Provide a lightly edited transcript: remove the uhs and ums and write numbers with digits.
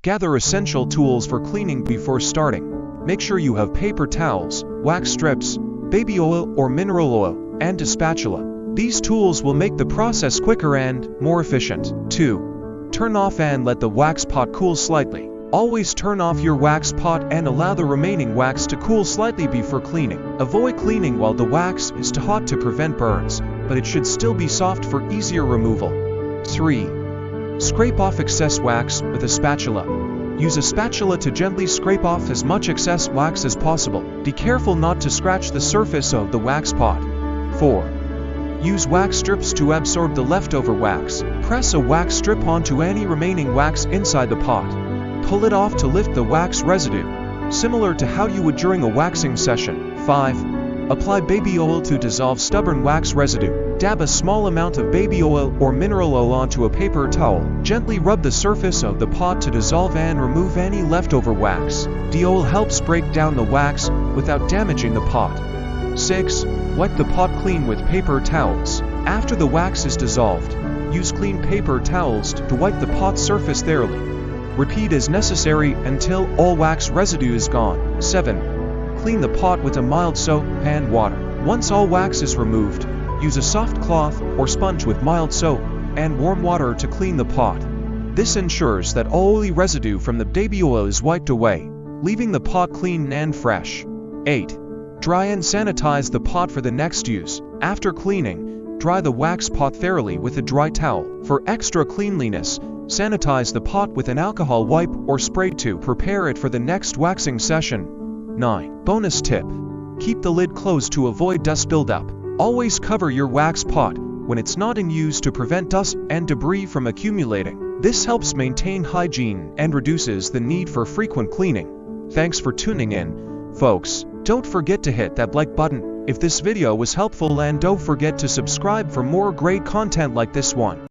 Gather essential tools for cleaning before starting. Make sure you have paper towels, wax strips, baby oil or mineral oil, and a spatula. These tools will make the process quicker and more efficient. 2. Turn off and let the wax pot cool slightly. Always turn off your wax pot and allow the remaining wax to cool slightly before cleaning. Avoid cleaning while the wax is too hot to prevent burns, but it should still be soft for easier removal. 3. Scrape off excess wax with a spatula. Use a spatula to gently scrape off as much excess wax as possible. Be careful not to scratch the surface of the wax pot. 4. Use wax strips to absorb the leftover wax. Press a wax strip onto any remaining wax inside the pot. Pull it off to lift the wax residue, similar to how you would during a waxing session. 5. Apply baby oil to dissolve stubborn wax residue. Dab a small amount of baby oil or mineral oil onto a paper towel. Gently rub the surface of the pot to dissolve and remove any leftover wax. The oil helps break down the wax without damaging the pot. 6. Wipe the pot clean with paper towels. After the wax is dissolved, use clean paper towels to wipe the pot surface thoroughly. Repeat as necessary until all wax residue is gone. 7. Clean the pot with a mild soap and water. Once all wax is removed, use a soft cloth or sponge with mild soap and warm water to clean the pot. This ensures that all oily residue from the baby oil is wiped away, leaving the pot clean and fresh. 8. Dry and sanitize the pot for the next use. After cleaning, dry the wax pot thoroughly with a dry towel. For extra cleanliness, sanitize the pot with an alcohol wipe or spray to prepare it for the next waxing session. 9. Bonus tip: keep the lid closed to avoid dust buildup. Always cover your wax pot when it's not in use to prevent dust and debris from accumulating. This helps maintain hygiene and reduces the need for frequent cleaning. Thanks for tuning in, folks. Don't forget to hit that like button if this video was helpful, and don't forget to subscribe for more great content like this one.